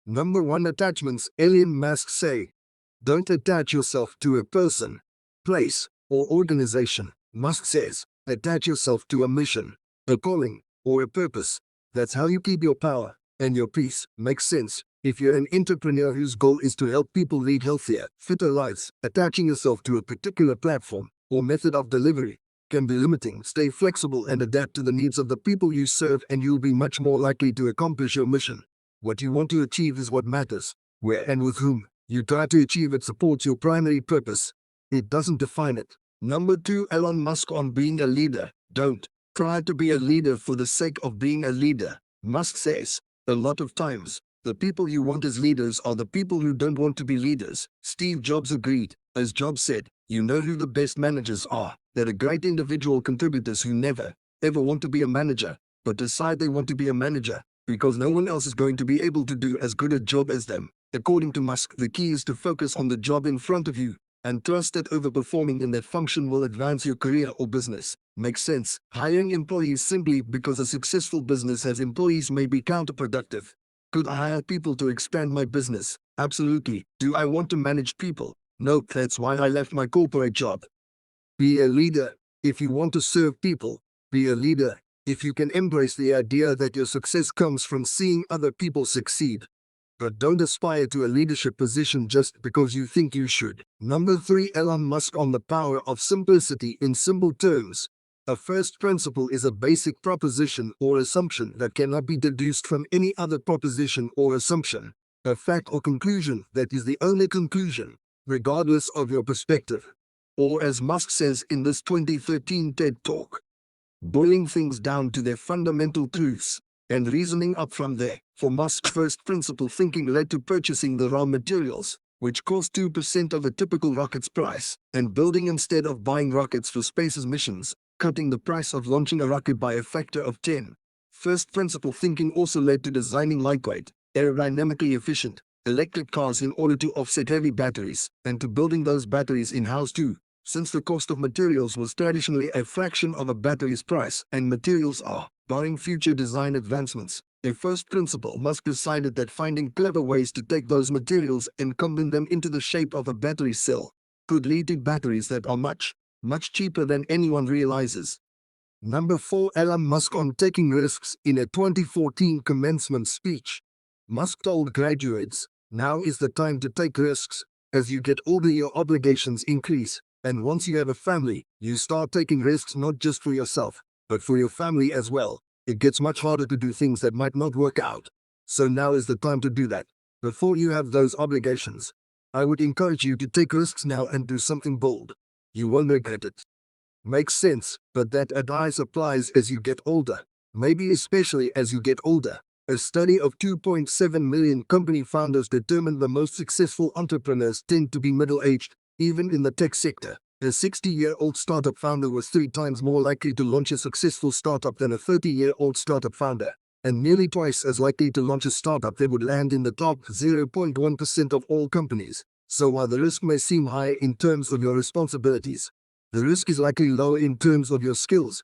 Number 1. Attachments. Elon Musk say, don't attach yourself to a person, place, or organization. Musk says, attach yourself to a mission, a calling, or a purpose. That's how you keep your power and your peace. Makes sense. If you're an entrepreneur whose goal is to help people lead healthier, fitter lives, attaching yourself to a particular platform or method of delivery can be limiting. Stay flexible and adapt to the needs of the people you serve, and you'll be much more likely to accomplish your mission. What you want to achieve is what matters. Where and with whom you try to achieve it supports your primary purpose. It doesn't define it. Number 2. Elon Musk on being a leader. Don't try to be a leader for the sake of being a leader. Musk says, a lot of times, the people you want as leaders are the people who don't want to be leaders. Steve Jobs agreed. As Jobs said, you know who the best managers are. They're great individual contributors who never, ever want to be a manager, but decide they want to be a manager, because no one else is going to be able to do as good a job as them. According to Musk, the key is to focus on the job in front of you, and trust that overperforming in that function will advance your career or business. Makes sense. Hiring employees simply because a successful business has employees may be counterproductive. Could I hire people to expand my business? Absolutely. Do I want to manage people? Nope, that's why I left my corporate job. Be a leader if you want to serve people. Be a leader if you can embrace the idea that your success comes from seeing other people succeed. But don't aspire to a leadership position just because you think you should. Number 3. Elon Musk on the power of simplicity. In simple terms, a first principle is a basic proposition or assumption that cannot be deduced from any other proposition or assumption. A fact or conclusion that is the only conclusion, regardless of your perspective. Or as Musk says in this 2013 TED Talk, boiling things down to their fundamental truths and reasoning up from there. For Musk's first principle thinking led to purchasing the raw materials, which cost 2% of a typical rocket's price, and building instead of buying rockets for space's missions, cutting the price of launching a rocket by a factor of 10. First principle thinking also led to designing lightweight, aerodynamically efficient, electric cars in order to offset heavy batteries, and to building those batteries in-house too, since the cost of materials was traditionally a fraction of a battery's price, and materials are, barring future design advancements, a first principle. Musk decided that finding clever ways to take those materials and combine them into the shape of a battery cell could lead to batteries that are much, much cheaper than anyone realizes. Number 4. Elon Musk on taking risks. In a 2014 commencement speech, Musk told graduates, now is the time to take risks. As you get older, your obligations increase, and once you have a family, you start taking risks not just for yourself, but for your family as well. It gets much harder to do things that might not work out. So now is the time to do that. Before you have those obligations, I would encourage you to take risks now and do something bold. You won't regret it. Makes sense, but that advice applies as you get older, maybe especially as you get older. A study of 2.7 million company founders determined the most successful entrepreneurs tend to be middle-aged, even in the tech sector. A 60-year-old startup founder was 3 times more likely to launch a successful startup than a 30-year-old startup founder, and nearly twice as likely to launch a startup that would land in the top 0.1% of all companies. So while the risk may seem high in terms of your responsibilities, the risk is likely low in terms of your skills,